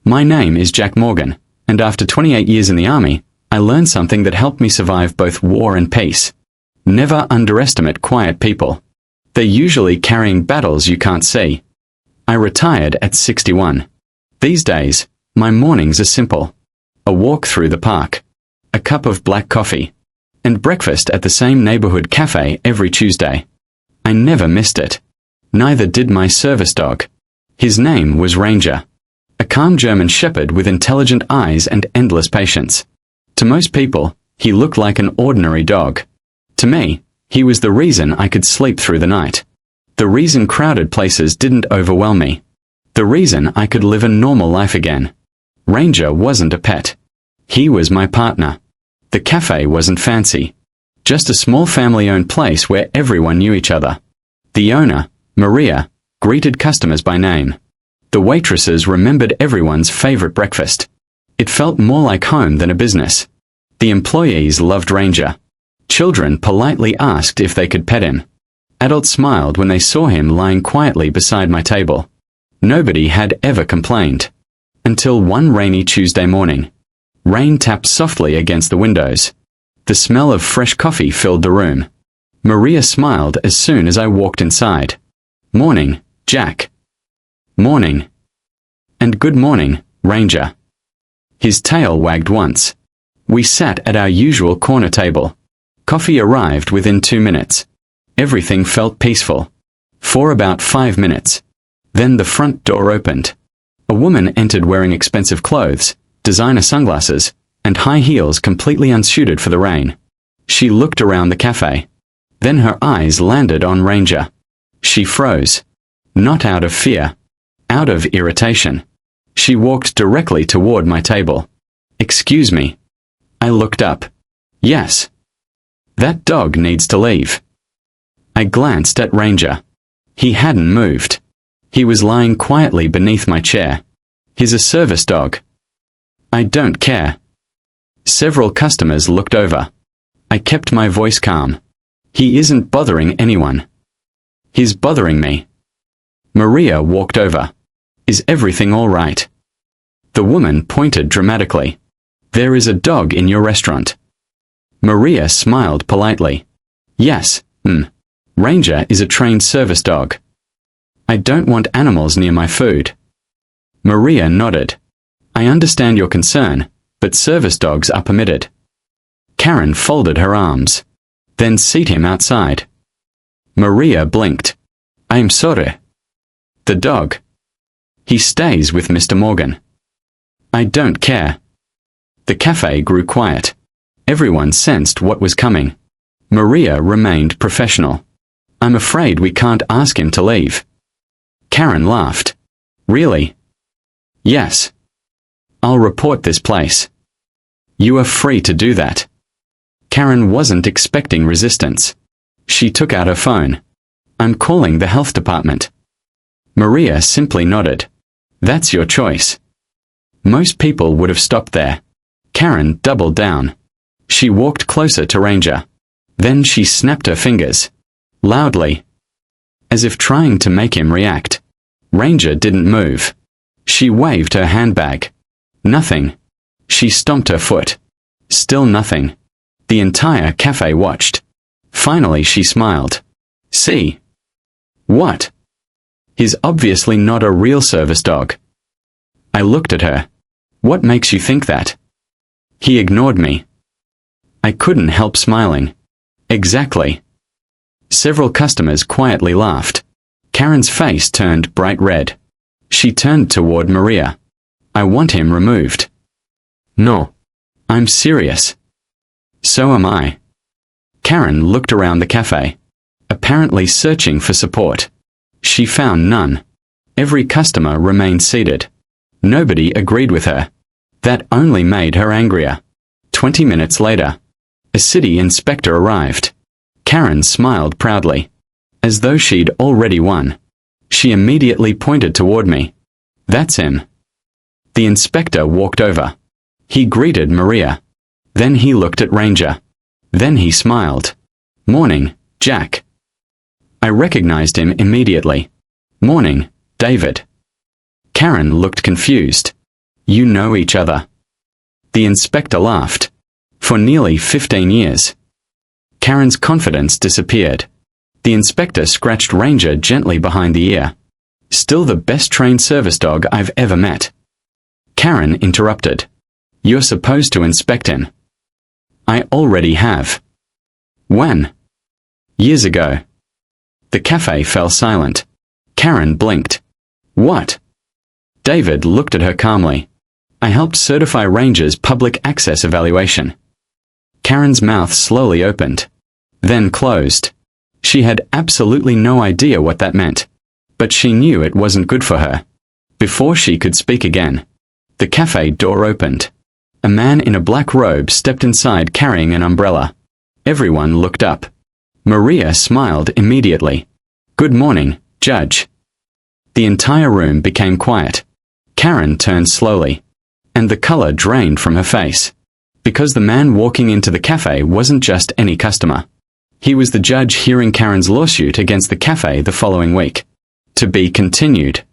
My name is Jack Morgan, and after 28 years in the Army, I learned something that helped me survive both war and peace. Never underestimate quiet people. They're usually carrying battles you can't see. I retired at 61. These days, my mornings are simple. A walk through the park, a cup of black coffee, and breakfast at the same neighborhood cafe every Tuesday. I never missed it. Neither did my service dog. His name was Ranger. A calm German shepherd with intelligent eyes and endless patience. To most people, he looked like an ordinary dog. To me, he was the reason I could sleep through the night. The reason crowded places didn't overwhelm me. The reason I could live a normal life again. Ranger wasn't a pet. He was my partner. The cafe wasn't fancy. Just a small family-owned place where everyone knew each other. The owner, Maria, greeted customers by name. The waitresses remembered everyone's favorite breakfast. It felt more like home than a business. The employees loved Ranger. Children politely asked if they could pet him. Adults smiled when they saw him lying quietly beside my table. Nobody had ever complained. Until one rainy Tuesday morning. Rain tapped softly against the windows. The smell of fresh coffee filled the room. Maria smiled as soon as I walked inside. "Morning, Jack." "Morning." "And good morning, Ranger." His tail wagged once. We sat at our usual corner table. Coffee arrived within 2 minutes. Everything felt peaceful. For about 5 minutes. Then the front door opened. A woman entered wearing expensive clothes, designer sunglasses, and high heels completely unsuited for the rain. She looked around the cafe. Then her eyes landed on Ranger. She froze. Not out of fear. Out of irritation. She walked directly toward my table. "Excuse me." I looked up. "Yes." "That dog needs to leave." I glanced at Ranger. He hadn't moved. He was lying quietly beneath my chair. He's a service dog. "I don't care." Several customers looked over. I kept my voice calm. "He isn't bothering anyone. He's bothering me." Maria walked over. "Is everything all right?" The woman pointed dramatically. "There is a dog in your restaurant." Maria smiled politely. "Yes, Ranger is a trained service dog. I don't want animals near my food." Maria nodded. "I understand your concern, but service dogs are permitted." Karen folded her arms. "Then seat him outside." Maria blinked. "I'm sorry." "The dog. He stays with Mr. Morgan." "I don't care." The cafe grew quiet. Everyone sensed what was coming. Maria remained professional. "I'm afraid we can't ask him to leave." Karen laughed. "Really?" "Yes. I'll report this place." "You are free to do that." Karen wasn't expecting resistance. She took out her phone. "I'm calling the health department." Maria simply nodded. "That's your choice." Most people would have stopped there. Karen doubled down. She walked closer to Ranger. Then she snapped her fingers. Loudly. As if trying to make him react. Ranger didn't move. She waved her handbag. Nothing. She stomped her foot. Still nothing. The entire cafe watched. Finally she smiled. "See?" "What?" "He's obviously not a real service dog." I looked at her. "What makes you think that?" He ignored me. I couldn't help smiling. "Exactly." Several customers quietly laughed. Karen's face turned bright red. She turned toward Maria. "I want him removed." "No. I'm serious." "So am I." Karen looked around the cafe, apparently searching for support. She found none. Every customer remained seated. Nobody agreed with her. That only made her angrier. 20 minutes later, a city inspector arrived. Karen smiled proudly, as though she'd already won. She immediately pointed toward me. "That's him." The inspector walked over. He greeted Maria. Then he looked at Ranger. Then he smiled. "Morning, Jack." I recognized him immediately. "Morning, David." Karen looked confused. You know each other. The inspector laughed. For nearly 15 years. Karen's confidence disappeared. The inspector scratched Ranger gently behind the ear. Still the best trained service dog I've ever met. Karen interrupted. You're supposed to inspect him. I already have. When? Years ago. The cafe fell silent. Karen blinked. What? David looked at her calmly. I helped certify Ranger's public access evaluation. Karen's mouth slowly opened. Then closed. She had absolutely no idea what that meant. But she knew it wasn't good for her. Before she could speak again, the cafe door opened. A man in a black robe stepped inside carrying an umbrella. Everyone looked up. Maria smiled immediately. Good morning, Judge. The entire room became quiet. Karen turned slowly. And the color drained from her face. Because the man walking into the cafe wasn't just any customer. He was the judge hearing Karen's lawsuit against the cafe the following week. To be continued.